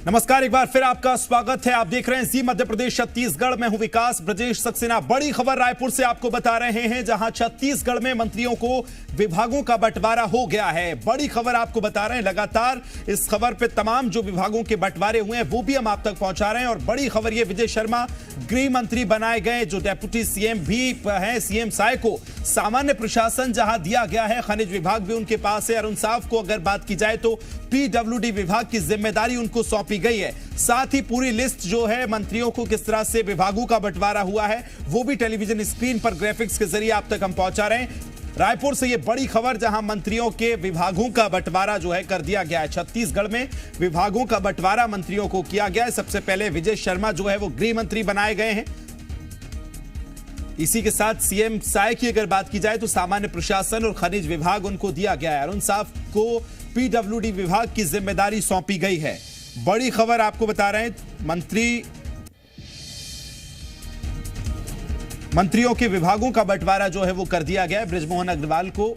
नमस्कार, एक बार फिर आपका स्वागत है। आप देख रहे हैं जी मध्य प्रदेश छत्तीसगढ़ में हूं विकास ब्रजेश सक्सेना। बड़ी खबर रायपुर से आपको बता रहे हैं, जहां छत्तीसगढ़ में मंत्रियों को विभागों का बंटवारा हो गया है। बड़ी खबर आपको बता रहे हैं, लगातार इस खबर पे तमाम जो विभागों के बंटवारे हुए हैं वो भी हम आप तक पहुंचा रहे हैं। और बड़ी खबर ये, विजय शर्मा गृह मंत्री बनाए गए, जो डेप्यूटी सीएम भी हैं। सीएम साय को सामान्य प्रशासन जहां दिया गया है, खनिज विभाग भी उनके पास है। अरुण साव को अगर बात की जाए तो पीडब्ल्यूडी विभाग की जिम्मेदारी उनको सौंपी गई है। साथ ही पूरी लिस्ट जो है मंत्रियों को किस तरह से विभागों का बंटवारा हुआ है वो भी टेलीविजन स्क्रीन पर ग्राफिक्स के जरिए आप तक हम पहुंचा रहे हैं। रायपुर से ये बड़ी खबर, जहां मंत्रियों के विभागों का बंटवारा जो है कर दिया गया है। छत्तीसगढ़ में विभागों का बंटवारा मंत्रियों को किया गया है। सबसे पहले विजय शर्मा जो है वो गृह मंत्री बनाए गए हैं। इसी के साथ सीएम साय की अगर बात की जाए तो सामान्य प्रशासन और खनिज विभाग उनको दिया गया है। अरुण साव को पीडब्ल्यूडी विभाग की जिम्मेदारी सौंपी गई है। बड़ी खबर आपको बता रहे हैं, मंत्रियों के विभागों का बंटवारा जो है वो कर दिया गया है। बृजमोहन अग्रवाल को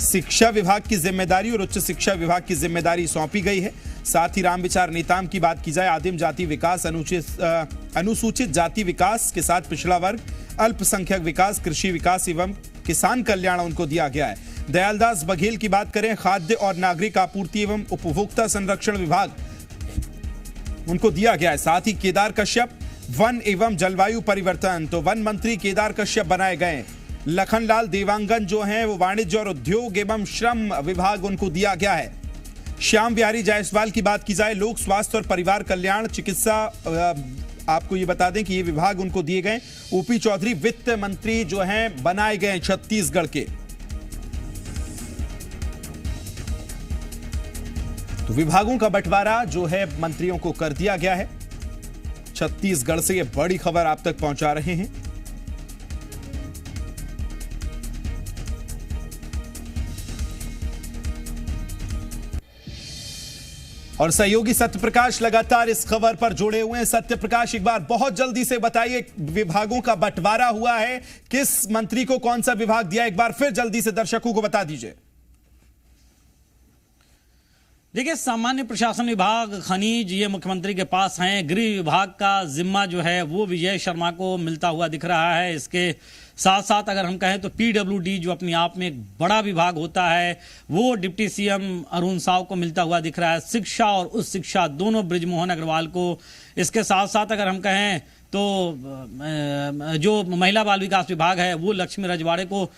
शिक्षा विभाग की जिम्मेदारी और उच्च शिक्षा विभाग की जिम्मेदारी सौंपी गई है। साथ ही रामविचार नेताम की बात की जाए, आदिम जाति विकास, अनुसूचित जाति विकास के साथ पिछड़ा वर्ग, अल्पसंख्यक विकास, कृषि विकास एवं किसान कल्याण उनको दिया गया है। दयालदास बघेल की बात करें, खाद्य और नागरिक आपूर्ति एवं उपभोक्ता संरक्षण विभाग उनको दिया गया है। साथ ही केदार कश्यप वन एवं जलवायु परिवर्तन, तो वन मंत्री केदार कश्यप बनाए गए। लखनलाल देवांगन जो हैं वो वाणिज्य और उद्योग एवं श्रम विभाग उनको दिया गया है। श्याम बिहारी जायसवाल की बात की जाए, लोक स्वास्थ्य और परिवार कल्याण, चिकित्सा, आपको ये बता दें कि ये विभाग उनको दिए गए। ओपी चौधरी वित्त मंत्री जो हैं बनाए गए छत्तीसगढ़ के। तो विभागों का बंटवारा जो है मंत्रियों को कर दिया गया है। छत्तीसगढ़ से ये बड़ी खबर आप तक पहुंचा रहे हैं। और सहयोगी सत्यप्रकाश लगातार इस खबर पर जुड़े हुए हैं। सत्यप्रकाश, एक बार बहुत जल्दी से बताइए, विभागों का बंटवारा हुआ है, किस मंत्री को कौन सा विभाग दिया, एक बार फिर जल्दी से दर्शकों को बता दीजिए। देखिए, सामान्य प्रशासन विभाग, खनिज, ये मुख्यमंत्री के पास हैं। गृह विभाग का जिम्मा जो है वो विजय शर्मा को मिलता हुआ दिख रहा है। इसके साथ साथ अगर हम कहें तो पीडब्ल्यूडी जो अपने आप में एक बड़ा विभाग होता है वो डिप्टी सीएम अरुण साव को मिलता हुआ दिख रहा है। शिक्षा और उच्च शिक्षा दोनों बृजमोहन अग्रवाल को। इसके साथ साथ अगर हम कहें तो जो महिला बाल विकास विभाग है वो लक्ष्मी रजवाड़े को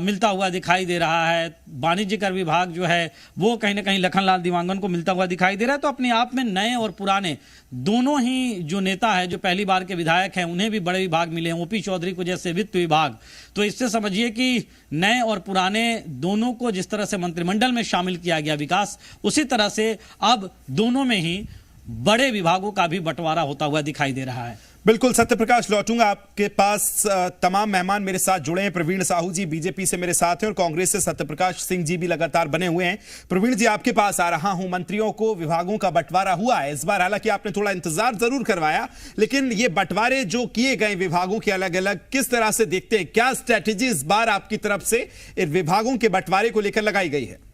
मिलता हुआ दिखाई दे रहा है। वाणिज्य कर विभाग जो है वो कहीं ना कहीं लखनलाल देवांगन को मिलता हुआ दिखाई दे रहा है। तो अपने आप में नए और पुराने दोनों ही जो नेता है, जो पहली बार के विधायक हैं, उन्हें भी बड़े विभाग मिले हैं। ओपी चौधरी को जैसे वित्त विभाग, तो इससे समझिए कि नए और पुराने दोनों को जिस तरह से मंत्रिमंडल में शामिल किया गया विकास, उसी तरह से अब दोनों में ही बड़े विभागों का भी बंटवारा होता हुआ दिखाई दे रहा है। बिल्कुल सत्यप्रकाश, लौटूंगा आपके पास। तमाम मेहमान मेरे साथ जुड़े हैं। प्रवीण साहू जी बीजेपी से मेरे साथ हैं और कांग्रेस से सत्यप्रकाश सिंह जी भी लगातार बने हुए हैं। प्रवीण जी, आपके पास आ रहा हूं। मंत्रियों को विभागों का बंटवारा हुआ है इस बार, हालांकि आपने थोड़ा इंतजार जरूर करवाया, लेकिन ये बंटवारे जो किए गए विभागों के अलग अलग, किस तरह से देखते हैं, क्या स्ट्रैटेजी इस बार आपकी तरफ से इन विभागों के बंटवारे को लेकर लगाई गई है?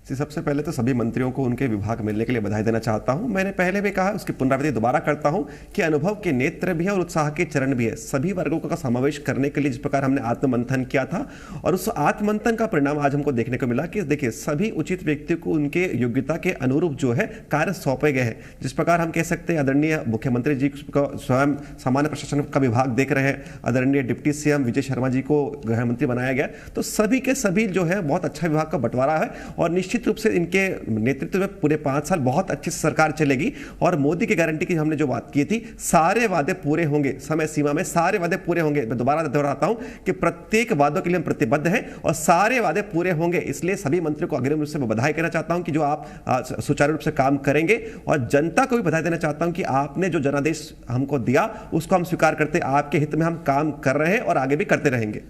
सबसे पहले तो सभी मंत्रियों को उनके विभाग मिलने के लिए बधाई देना चाहता हूं। मैंने पहले भी कहा, उसकी पुनरावृत्ति दोबारा करता हूं कि अनुभव के नेत्र भी है और उत्साह के चरण भी है। सभी वर्गों का समावेश करने के लिए जिस प्रकार हमने आत्ममंथन किया था, और उस आत्ममंथन का परिणाम आज हमको देखने को मिला कि देखिए, सभी उचित व्यक्ति को उनके योग्यता के अनुरूप जो है कार्य सौंपे गए हैं। जिस प्रकार हम कह सकते हैं, आदरणीय मुख्यमंत्री जी को स्वयं सामान्य प्रशासन का विभाग देख रहे हैं, आदरणीय डिप्टी सीएम विजय शर्मा जी को गृह मंत्री बनाया गया। तो सभी के सभी जो है बहुत अच्छा विभाग का बंटवारा है और निश्चित रूप से इनके नेतृत्व में पूरे 5 साल बहुत अच्छी सरकार चलेगी। और मोदी की गारंटी की हमने जो बात की थी, सारे वादे पूरे होंगे, समय सीमा में सारे वादे पूरे होंगे। मैं दोबारा दोहराता हूं कि प्रत्येक वादों के लिए हम प्रतिबद्ध हैं और सारे वादे पूरे होंगे। इसलिए सभी मंत्रियों को अग्रिम रूप से बधाई कहना चाहता हूं कि जो आप सुचारू रूप से काम करेंगे, और जनता को भी बधाई देना चाहता हूं कि आपने जो जनादेश हमको दिया उसको हम स्वीकार करते, आपके हित में हम काम कर रहे हैं और आगे भी करते रहेंगे।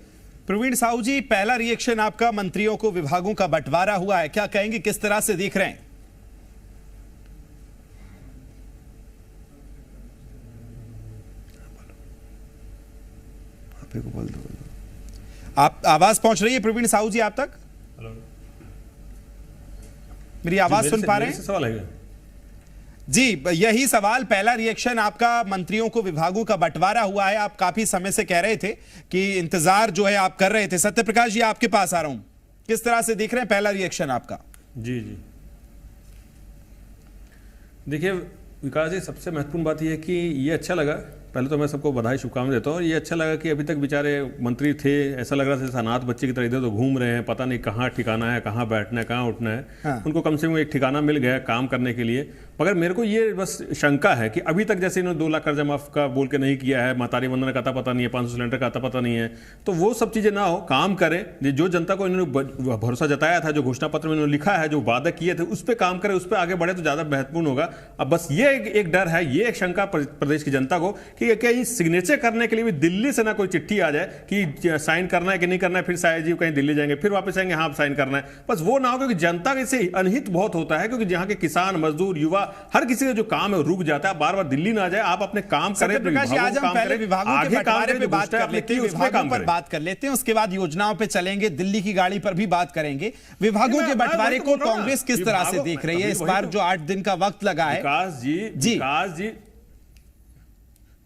प्रवीण साहू जी, पहला रिएक्शन आपका, मंत्रियों को विभागों का बंटवारा हुआ है, क्या कहेंगे, किस तरह से देख रहे हैं? बोल दो। आप आवाज पहुंच रही है प्रवीण साहू जी आप तक? मेरी आवाज सुन पा रहे हैं? सवाल है जी, यही सवाल, पहला रिएक्शन आपका, मंत्रियों को विभागों का बंटवारा हुआ है, आप काफी समय से कह रहे थे कि इंतजार जो है आप कर रहे थे। सत्यप्रकाश जी, आपके पास आ रहा हूं, किस तरह से देख रहे हैं पहला रिएक्शन आपका? जी जी, देखिए विकास जी, सबसे महत्वपूर्ण बात यह है कि ये अच्छा लगा, पहले तो मैं सबको बधाई शुभकामनाएं देता हूँ। और ये अच्छा लगा कि अभी तक बेचारे मंत्री थे, ऐसा लग रहा था अनाथ बच्चे की तरह इधर तो घूम रहे हैं, पता नहीं कहाँ ठिकाना है, कहाँ बैठना है, कहाँ उठना है। हाँ। उनको कम से कम एक ठिकाना मिल गया काम करने के लिए। मगर मेरे को ये बस शंका है कि अभी तक जैसे इन्होंने 2 लाख कर्जा माफ का बोल के नहीं किया है, महतारी वंदना का पता नहीं है, 500 सिलेंडर का पता नहीं है, तो वो सब चीजें ना हो, काम करें। जो जनता को इन्होंने भरोसा जताया था, जो घोषणा पत्र में इन्होंने लिखा है, जो वादा किए थे, उस पर काम करें, उस पर आगे बढ़े तो ज्यादा महत्वपूर्ण होगा। अब बस ये एक डर है, ये एक शंका प्रदेश की जनता को कि कहीं सिग्नेचर करने के लिए भी दिल्ली से ना कोई चिट्ठी आ जाए कि साइन करना है कि नहीं करना है, फिर शायद जी कहीं दिल्ली जाएंगे, फिर वापस आएंगे, हाँ साइन करना है, बस वो ना हो। क्योंकि जनता के से अनहित बहुत होता है, क्योंकि जहां के किसान, मजदूर, युवा, हर किसी का जो काम है रुक जाता है। बार बार दिल्ली ना जाए, आप अपने काम करें। प्रकाश जी, आज हम पहले विभागों के बंटवारे पे बात कर लेते हैं, विभागों पर बात कर लेते हैं, उसके बाद योजनाओं पे चलेंगे, दिल्ली की गाड़ी पर भी बात करेंगे। विभागों के बंटवारे को कांग्रेस किस तरह से देख रही है इस बार जो 8 दिन का वक्त लगा है?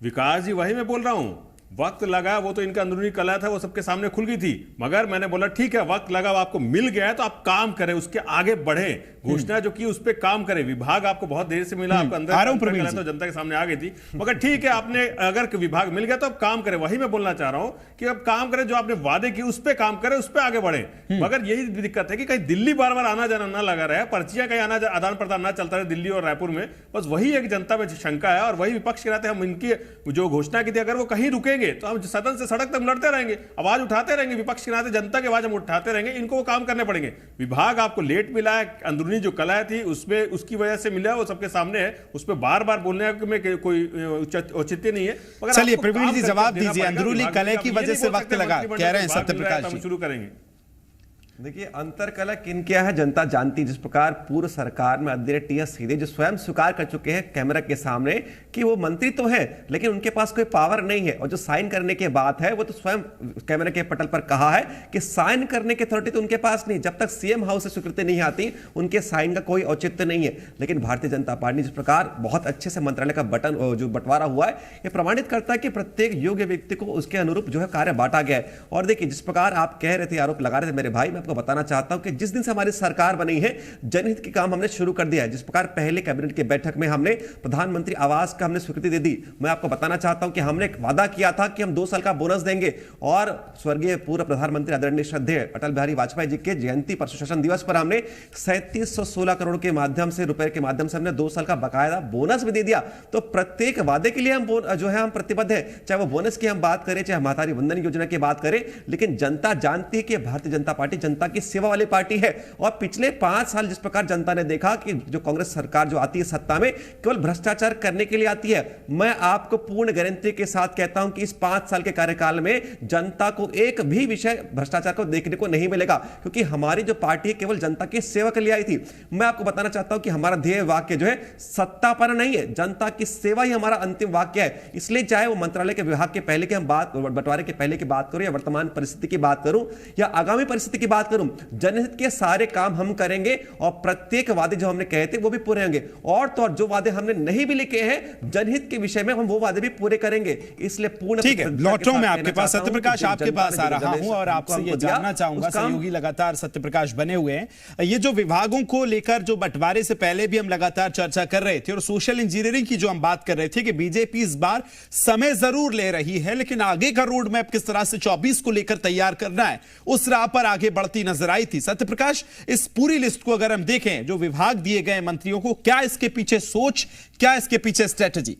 विकास जी, वही मैं बोल रहा हूं, वक्त लगा, वो तो इनका अंदरूनी कला था, वो सबके सामने खुल गई थी। मगर मैंने बोला ठीक है, वक्त लगा, आपको मिल गया है तो आप काम करें, उसके आगे बढ़े, घोषणा जो की उस पर काम करें। विभाग आपको बहुत देर से मिला, आपको अंदर तो जनता के सामने आ गई थी, मगर ठीक है, आपने अगर विभाग मिल गया तो अब काम करें। वही मैं बोलना चाह रहा हूं कि अब काम करें, जो आपने वादे किए उस पर काम करें, उस पर आगे बढ़े। मगर यही दिक्कत है कि कहीं दिल्ली बार बार आना जाना ना लगा रहे, पर्चियां कहीं आदान प्रदान ना चलता रहे दिल्ली और रायपुर में, बस वही एक जनता में शंका है। और वही विपक्ष के रहते हम इनकी जो घोषणा की थी, अगर वो कहीं रुकेंगे तो हम सदन से सड़क तक लड़ते रहेंगे, आवाज उठाते रहेंगे, विपक्ष के नाते जनता की आवाज हम उठाते रहेंगे, इनको वो काम करने पड़ेंगे। विभाग आपको लेट मिला है, अंदरूनी जो कला थी उसमें उसकी वजह से मिला, वो सबके सामने है, उस पर बार बार बोलने में कोई औचित्य नहीं है। चलिए प्रवीण जी, जवाब दीजिए, अंदरूनी कला की वजह से वक्त लगा, कह रहे हैं सत्यप्रकाश जी। शुरू करेंगे। देखिए, अंतरकलह किन क्या है जनता जानती। जिस प्रकार पूर्व सरकार में अध्यक्ष टीएस सीधे जो स्वयं स्वीकार कर चुके हैं कैमरा के सामने कि वो मंत्री तो है लेकिन उनके पास कोई पावर नहीं है, और जो साइन करने की बात है वो तो स्वयं कैमरा के पटल पर कहा है कि साइन करने की अथॉरिटी तो उनके पास नहीं, जब तक सीएम हाउस से स्वीकृति नहीं आती उनके साइन का कोई औचित्य नहीं है। लेकिन भारतीय जनता पार्टी जिस प्रकार बहुत अच्छे से मंत्रालय का जो बंटवारा हुआ है, ये प्रमाणित करता है कि प्रत्येक योग्य व्यक्ति को उसके अनुरूप जो है कार्य बांटा गया है। और देखिए, जिस प्रकार आप कह रहे थे, आरोप लगा रहे थे मेरे भाई, मैं बताना चाहता हूं कि जिस दिन से हमारी सरकार बनी है, जनहित के काम हमने शुरू कर दिया है। जिस प्रकार पहले कैबिनेट की बैठक में हमने प्रधानमंत्री आवास का हमने स्वीकृति दे दी, मैं आपको बताना चाहता हूं कि हमने एक वादा किया था कि हम 2 साल का बोनस देंगे, और स्वर्गीय पूर्व प्रधानमंत्री आदरणीय श्रद्धेय अटल बिहारी वाजपेयी जी के जयंती पर, सुशासन दिवस पर हमने 3716 करोड़ के माध्यम से, रुपए के माध्यम से हमने 2 साल का बकायदा बोनस भी दे दिया। तो प्रत्येक वादे के लिए हम जो है हम प्रतिबद्ध है, चाहे वो बोनस की हम बात करें, चाहे महतारी वंदन योजना की बात करें। लेकिन जनता जानती है कि भारतीय जनता पार्टी जनता की सेवा वाली पार्टी है। और पिछले 5 साल जिस प्रकार जनता ने देखा कि जो कांग्रेस सरकार जो आती है सत्ता में, केवल भ्रष्टाचार करने के लिए आती है। मैं आपको पूर्ण गारंटी के साथ कहता हूं कि इस 5 साल के कार्यकाल में जनता को एक भी विषय भ्रष्टाचार को देखने को नहीं मिलेगा, क्योंकि हमारी जो पार्टी केवल जनता की सेवा के लिए आई थी। मैं आपको बताना चाहता हूं कि हमारा ध्येय वाक्य जो है सत्ता पर नहीं है, जनता की सेवा ही हमारा अंतिम वाक्य है। इसलिए चाहे वो मंत्रालय के विभाग के पहले की हम बात, बंटवारे के पहले की बात करूं, या वर्तमान परिस्थिति की बात करूं, या आगामी परिस्थिति की बात करूं, जनहित के सारे काम हम करेंगे और प्रत्येक वादे जो हमने कहे थे वो भी पूरे होंगे। और तो और जो वादे हमने नहीं भी लिखे हैं जनहित के विषय में, हम वो वादे भी पूरे करेंगे। इसलिए पूर्ण ठीक है, लौटूं मैं आपके पास, सत्यप्रकाश आपके पास आ रहा हूं और आपसे ये जानना चाहूंगा, सहयोगी लगातार सत्यप्रकाश बने हुए हैं, ये जो विभागों को लेकर जो बंटवारे से पहले भी हम लगातार चर्चा कर रहे थे और सोशल इंजीनियरिंग की जो हम बात कर रहे थे कि बीजेपी इस बार समय जरूर ले रही है लेकिन आगे का रोड मैप किस तरह से 24 को लेकर तैयार करना है उस राह पर आगे बढ़ती नजर आई थी। सत्यप्रकाश, इस पूरी लिस्ट को अगर हम देखें, जो विभाग दिए गए मंत्रियों को, क्या इसके पीछे सोच, क्या इसके पीछे स्ट्रेटजी?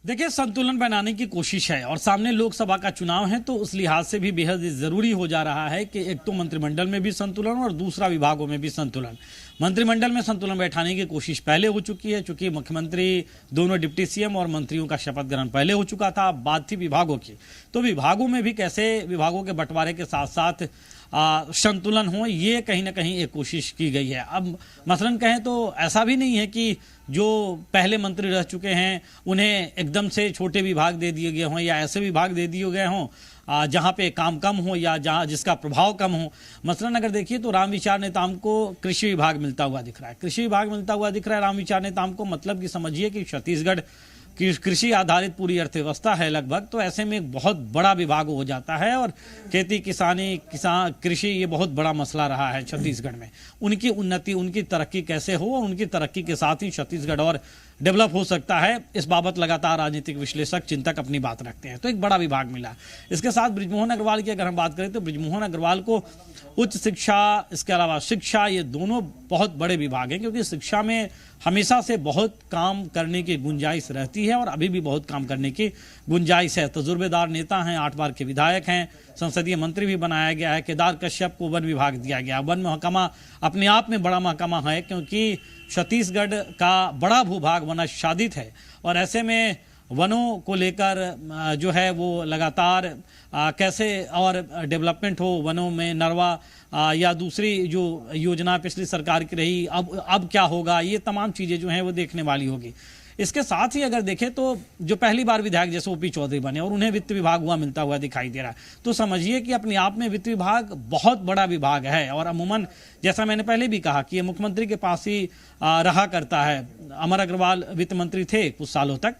देखिए, संतुलन बनाने की कोशिश है और सामने लोकसभा का चुनाव है, तो उस लिहाज से भी बेहद जरूरी हो जा रहा है कि एक तो मंत्रिमंडल में भी संतुलन और दूसरा विभागों में भी संतुलन। मंत्रिमंडल में संतुलन बैठाने की कोशिश पहले हो चुकी है, चूंकि मुख्यमंत्री, दोनों डिप्टी सीएम और मंत्रियों का शपथ ग्रहण पहले हो चुका था। अब बात थी विभागों की, तो विभागों में भी कैसे विभागों के बंटवारे के साथ साथ संतुलन हो, ये कहीं ना कहीं एक कोशिश की गई है। अब मसलन कहें तो ऐसा भी नहीं है कि जो पहले मंत्री रह चुके हैं उन्हें एकदम से छोटे विभाग दे दिए गए हों या ऐसे विभाग दे दिए गए हों जहाँ पे काम कम हो या जहाँ जिसका प्रभाव कम हो। मसलन अगर देखिए तो रामविचार नेताम को कृषि विभाग मिलता हुआ दिख रहा है, कृषि विभाग मिलता हुआ दिख रहा है रामविचार नेताम को। मतलब कि समझिए कि छत्तीसगढ़ की कृषि आधारित पूरी अर्थव्यवस्था है लगभग, तो ऐसे में एक बहुत बड़ा विभाग हो जाता है। और खेती किसानी कृषि ये बहुत बड़ा मसला रहा है छत्तीसगढ़ में। उनकी उन्नति, उनकी तरक्की कैसे हो और उनकी तरक्की के साथ ही छत्तीसगढ़ और डेवलप हो सकता है, इस बाबत लगातार राजनीतिक विश्लेषक चिंतक अपनी बात रखते हैं। तो एक बड़ा विभाग मिला। इसके साथ बृजमोहन अग्रवाल की अगर हम बात करें तो बृजमोहन अग्रवाल को उच्च शिक्षा, इसके अलावा शिक्षा, ये दोनों बहुत बड़े विभाग हैं, क्योंकि शिक्षा में हमेशा से बहुत काम करने की गुंजाइश रहती है और अभी भी बहुत काम करने की गुंजाइश है। तजुर्बेदार नेता हैं, 8 बार के विधायक हैं, संसदीय मंत्री भी बनाया गया है। केदार कश्यप को वन विभाग दिया गया। वन महकमा अपने आप में बड़ा महकमा है, क्योंकि छत्तीसगढ़ का बड़ा भूभाग वनाच्छादित है और ऐसे में वनों को लेकर जो है वो लगातार कैसे और डेवलपमेंट हो वनों में, नरवा या दूसरी जो योजना पिछली सरकार की रही, अब क्या होगा, ये तमाम चीज़ें जो हैं वो देखने वाली होगी। इसके साथ ही अगर देखें तो जो पहली बार विधायक जैसे ओपी चौधरी बने और उन्हें वित्त विभाग हुआ मिलता हुआ दिखाई दे रहा है, तो समझिए कि अपने आप में वित्त विभाग बहुत बड़ा विभाग है। और अमूमन जैसा मैंने पहले भी कहा कि ये मुख्यमंत्री के पास ही रहा करता है। अमर अग्रवाल वित्त मंत्री थे कुछ सालों तक,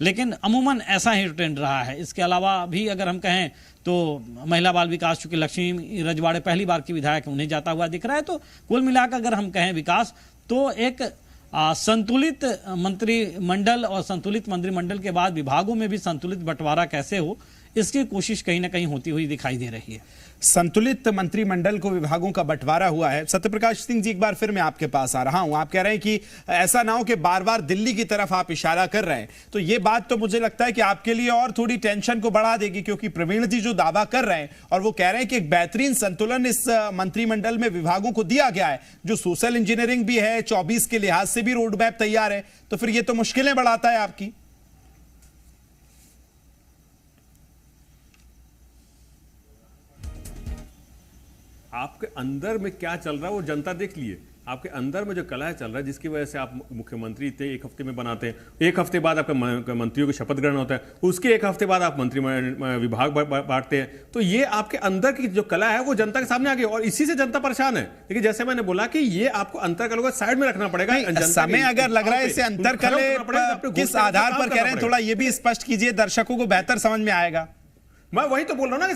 लेकिन अमूमन ऐसा ही ट्रेंड रहा है। इसके अलावा भी अगर हम कहें तो महिला बाल विकास, चूंकि लक्ष्मी रजवाड़े पहली बार की विधायक उन्हें जाता हुआ दिख रहा है। तो कुल मिलाकर अगर हम कहें विकास, तो एक संतुलित मंत्रिमंडल और संतुलित मंत्रिमंडल के बाद विभागों में भी संतुलित बंटवारा कैसे हो, इसकी कोशिश कहीं ना कहीं होती हुई दिखाई दे रही है। संतुलित मंत्रिमंडल को विभागों का बंटवारा हुआ है। सत्यप्रकाश सिंह जी, एक बार फिर मैं आपके पास आ रहा हूं। आप कह रहे हैं कि ऐसा ना हो कि बार बार दिल्ली की तरफ आप इशारा कर रहे हैं, तो ये बात तो मुझे लगता है कि आपके लिए और थोड़ी टेंशन को बढ़ा देगी, क्योंकि प्रवीण जी जो दावा कर रहे हैं और वो कह रहे हैं कि एक बेहतरीन संतुलन इस मंत्रिमंडल में विभागों को दिया गया है, जो सोशल इंजीनियरिंग भी है, 24 के लिहाज से भी रोड मैप तैयार है, तो फिर ये तो मुश्किलें बढ़ाता है आपकी। आपके अंदर में क्या चल रहा है वो जनता देख लिए। आपके अंदर में जो कलह चल रहा है, जिसकी वजह से आप मुख्यमंत्री थे, 1 हफ्ते में बनाते हैं, 1 हफ्ते बाद आपका मंत्रियों की शपथ ग्रहण होता है, उसके 1 हफ्ते बाद आप मंत्री विभाग बांटते हैं। तो ये आपके अंदर की जो कला है वो जनता के सामने आ गई और इसी से जनता परेशान है। लेकिन जैसे मैंने बोला कि ये आपको अंतर कलह को साइड में रखना पड़ेगा। समय अगर लग रहा है इसे अंतर कलह किस आधार पर कह रहे हैं, थोड़ा ये भी स्पष्ट कीजिए, दर्शकों को बेहतर समझ में आएगा। मैं वही तो बोल रहा हूं ना कि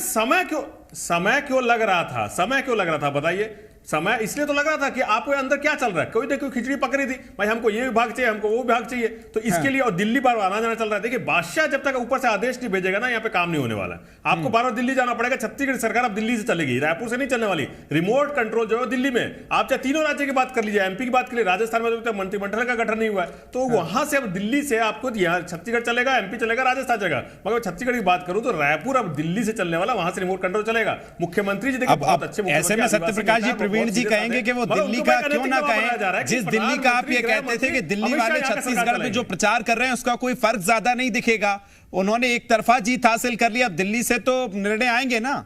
समय क्यों लग रहा था बताइए। समय इसलिए तो लग रहा था कि आपके अंदर क्या चल रहा है, कोई देखो खिचड़ी पक रही थी, भाई हमको ये विभाग चाहिए, हमको वो विभाग चाहिए, तो इसके लिए। और दिल्ली बार आना जाना चल रहा है। देखिए बादशाह जब तक ऊपर से आदेश नहीं भेजेगा ना, यहाँ पे काम नहीं होने वाला। आपको बार बार दिल्ली जाना पड़ेगा। छत्तीसगढ़ सरकार अब दिल्ली से चलेगी, रायपुर से नहीं चलने वाली। रिमोट कंट्रोल जो है दिल्ली में। आप चाहे तीनों राज्य की बात कर लीजिए, एमपी की बात कर लीजिए, राजस्थान में तो मंत्रिमंडल का गठन नहीं हुआ है, तो वहां से अब दिल्ली से आपको यहाँ छत्तीसगढ़ चलेगा, एमपी चलेगा, राजस्थान चलेगा। मगर छत्तीसगढ़ की बात करूं तो रायपुर अब दिल्ली से चलने वाला, वहां से रिमोट कंट्रोल चलेगा। मुख्यमंत्री जी देखिए बहुत अच्छे। ऐसे में सत्यप्रकाश जी, प्रवीण जी कहेंगे कि वो दिल्ली का क्यों ना कहें, जिस दिल्ली का आप ये कहते थे कि दिल्ली वाले छत्तीसगढ़ में जो प्रचार कर रहे हैं उसका कोई फर्क ज्यादा नहीं दिखेगा, उन्होंने एक तरफा जीत हासिल कर ली, अब दिल्ली से तो निर्णय आएंगे ना।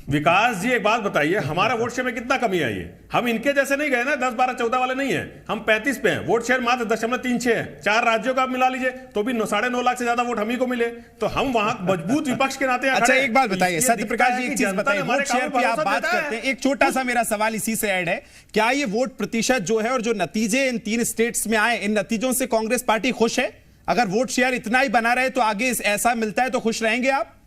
विकास जी एक बात बताइए, हमारा वोट शेयर में कितना कमी आई है? हम इनके जैसे नहीं गए ना, 10, 12, 14 वाले नहीं है, हम 35 पे हैं। वोट शेयर मात्र 0.36 है। 4 राज्यों का आप मिला लीजिए तो भी 9.5 लाख से ज्यादा वोट हम ही को मिले, तो हम वहां मजबूत विपक्ष के नाते। अच्छा एक बात बताइए सत्यप्रकाश जी, एक चीज बताइए, वोट शेयर की आप बात करते हैं, एक छोटा सा मेरा सवाल इसी से ऐड है, क्या ये वोट प्रतिशत जो है और जो नतीजे इन 3 स्टेट्स में आए, इन नतीजों से कांग्रेस पार्टी खुश है? अगर वोट शेयर इतना ही बना रहे तो आगे ऐसा मिलता है तो खुश रहेंगे आप?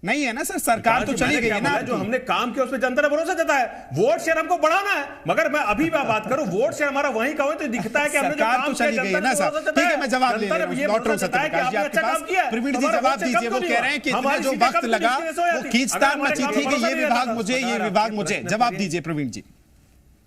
नहीं है ना सर, सरकार तो चली गई है ना। जो हमने काम किया उस पर जनता ने भरोसा जताया। वोट शेयर हमको बढ़ाना है, मगर मैं अभी बात करूं, वोट शेयर हमारा वहीं का हो तो दिखता है कि हमने सरकार तो चली गई है ना सर। ठीक है, मैं जवाब ले रहा हूं, लौट रहा हूं सत्यप्रकाश जी आपके पास। प्रवीण जी जवाब दीजिए, वो कह रहे हैं कि इतना जो वक्त लगा वो खींचतान मची थी कि ये विभाग मुझे, ये विभाग मुझे। जवाब दीजिए प्रवीण जी।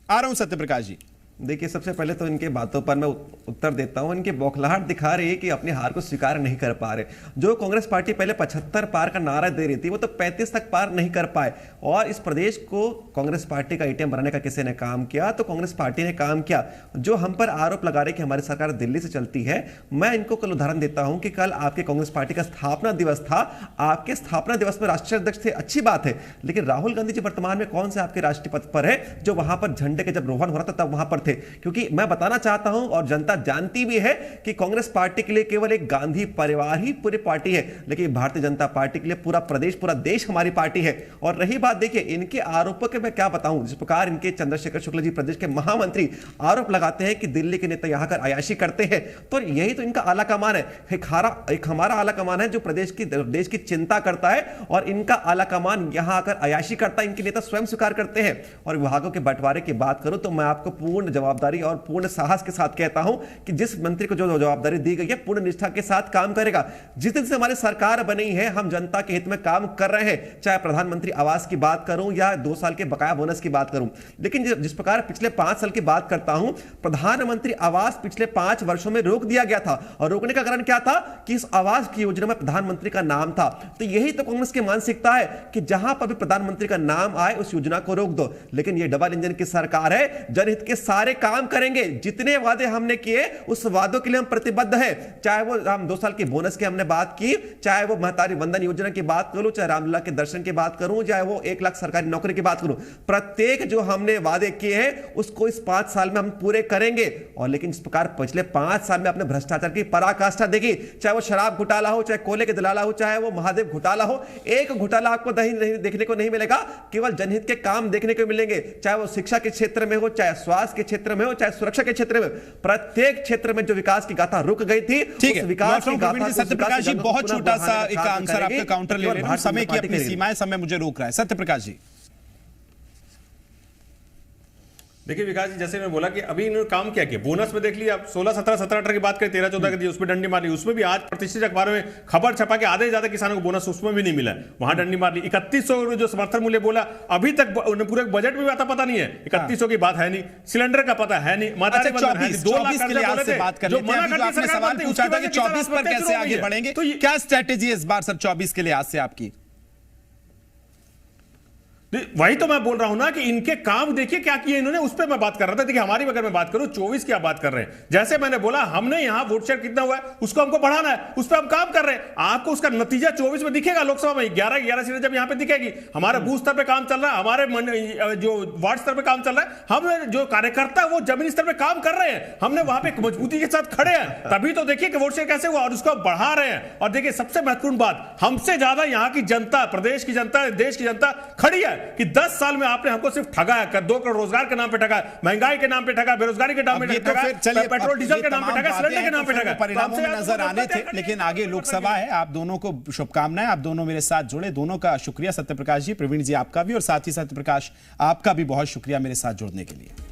आ रहा हूं सत्यप्रकाश जी। देखिए सबसे पहले तो इनके बातों पर मैं उत्तर देता हूं। इनकी बौखलाहट दिखा रही है कि अपनी हार को स्वीकार नहीं कर पा रहे। जो कांग्रेस पार्टी पहले 75 पार का नारा दे रही थी वो तो 35 तक पार नहीं कर पाए। और इस प्रदेश को कांग्रेस पार्टी का एटीएम बनाने का किसी ने काम किया तो कांग्रेस पार्टी ने काम किया। जो हम पर आरोप लगा रहे कि हमारी सरकार दिल्ली से चलती है, मैं इनको कल उदाहरण देता हूं कि कल आपके कांग्रेस पार्टी का स्थापना दिवस था। आपके स्थापना दिवस में राष्ट्रीय अध्यक्ष थे, अच्छी बात है, लेकिन राहुल गांधी जी वर्तमान में कौन से आपके राष्ट्रीय पद पर है? जो वहां पर झंडे के जब रोहन हो रहा था तब वहां पर थे। थे, क्योंकि मैं बताना चाहता हूं और जनता जानती भी है कि कांग्रेस पार्टी के लिए केवल एक गांधी परिवार ही पूरी पार्टी है, लेकिन भारतीय जनता पार्टी के लिए पूरा प्रदेश, पूरा देश हमारी पार्टी है। और रही बात, देखिए इनके आरोपों के मैं क्या बताऊं, जिस प्रकार इनके चंद्रशेखर शुक्ला जी प्रदेश के महामंत्री आरोप लगाते हैं कि दिल्ली के नेता यहां कर अयाशी करते हैं, तो यही तो इनका आला कमान है। एक हमारा आला कमान है जो देश की चिंता करता है, और इनका आला कमान यहां आकर अयाशी करता है, इनके नेता स्वयं स्वीकार करते हैं। और विभागों के बंटवारे की बात करूं तो मैं आपको पूर्ण जवाबदारी और पूर्ण साहस के साथ कहता हूं कि जिस मंत्री को जो जवाबदारी दी गई है पूर्ण निष्ठा के साथ काम करेगा। जिस दिन से हमारी सरकार बनी है हम जनता के हित में काम कर रहे हैं, चाहे प्रधानमंत्री आवास की बात करूं या 2 साल के बकाया बोनस की बात करूं। लेकिन जिस प्रकार पिछले 5 साल की बात करता हूं, प्रधानमंत्री आवास पिछले 5 वर्षों में रोक दिया गया था, और रोकने का कारण क्या था कि इस आवास की योजना में प्रधानमंत्री का नाम था। तो यही तो कांग्रेस की मानसिकता है कि जहां पर भी प्रधानमंत्री का नाम आए उस योजना को रोक दो। लेकिन यह डबल इंजन की सरकार है, जनहित के सारे काम करेंगे, जितने वादे हमने किए उस वादों के लिए हम प्रतिबद्ध है। चाहे वो हम 2 साल के बोनस की हमने बात की, चाहे वो महतारी वंदन योजना की बात करूं, चाहे रामलीला के दर्शन की बात करूं, चाहे वो 1 लाख सरकारी नौकरी की बात करूं, प्रत्येक जो हमने वादे किए हैं उसको इस 5 साल में हम पूरे करेंगे। और लेकिन इस प्रकार पिछले 5 साल में अपने भ्रष्टाचार की पराकाष्ठा देखी, चाहे वो शराब घोटाला हो, चाहे कोयले के दलाला हो, चाहे वो महादेव घोटाला हो, एक घोटाला आपको देखने को नहीं मिलेगा, केवल जनहित के काम देखने को मिलेंगे। चाहे वो शिक्षा के क्षेत्र में हो, चाहे स्वास्थ्य के क्षेत्र में हो, चाहे सुरक्षा के क्षेत्र में, प्रत्येक क्षेत्र में जो विकास की गाथा रुक गई थी, ठीक है। विकास की गाथा सत्यप्रकाश जी, बहुत छोटा सा एक आंसर आपका काउंटर ले रहे हैं, समय की अपनी सीमाएं, समय मुझे रोक रहा है। सत्यप्रकाश जी, देखिए विकास जी, जैसे मैं बोला कि अभी इन्होंने काम क्या किया, बोनस में देख लिया, 16, 17, 17, 18 की बात करें, 13, 14 की दी, उसमें डंडी मार ली। उसमें भी आज प्रतिष्ठित अखबारों में खबर छपा के आधे से ज्यादा किसानों को बोनस उसमें भी नहीं मिला, वहां डंडी मार ली। 3100 जो समर्थन मूल्य बोला, अभी तक उन्हें पूरे बजट में भी आता पता नहीं है, 3100 की बात है नहीं, सिलेंडर का पता है नहीं, माता 24 के लिहाज से बात कर लेते हैं। अभी जो आपने सवाल पूछा था कि 24 पर कैसे आगे बढ़ेंगे, तो क्या स्ट्रेटेजी है इस बार सर 24 के लिहाज से आपकी? वही तो मैं बोल रहा हूं ना कि इनके काम देखिए क्या किए इन्होंने, उस पर मैं बात कर रहा था। देखिए हमारी अगर मैं बात करूं 24 की आप बात कर रहे हैं, जैसे मैंने बोला हमने यहां वोट शेयर कितना हुआ है उसको हमको बढ़ाना है, उस पर हम काम कर रहे हैं। आपको उसका नतीजा 24 में दिखेगा, लोकसभा में 11 सीटें जब यहां पे दिखेगी। हमारे बूथ स्तर पे काम चल रहा है, हमारे जो वार्ड स्तर पे काम चल रहा है, हम जो कार्यकर्ता वो जमीनी स्तर पे काम कर रहे हैं, हमने वहां पे मजबूती के साथ खड़े हैं, तभी तो देखिए कि वोट शेयर कैसे हुआ और उसको बढ़ा रहे हैं। और देखिए सबसे महत्वपूर्ण बात, हमसे ज्यादा यहां की जनता, प्रदेश की जनता, देश की जनता खड़ी है कि 10 साल आपने हमको सिर्फ ठगा है, 2 करोड़ रोजगार के नाम पे ठगा, महंगाई के नाम पे ठगा, बेरोजगारी के नाम पे ठगा, पेट्रोल डीजल के नाम पे ठगा, सिलेंडर के नाम पे ठगा। परिणामों में नजर आने थे, लेकिन आगे लोकसभा है। आप दोनों को शुभकामनाएं, आप दोनों मेरे साथ जुड़े, दोनों का शुक्रिया। सत्यप्रकाश जी, प्रवीण जी आपका भी, और साथ ही सत्यप्रकाश आपका भी बहुत शुक्रिया मेरे साथ जुड़ने के लिए।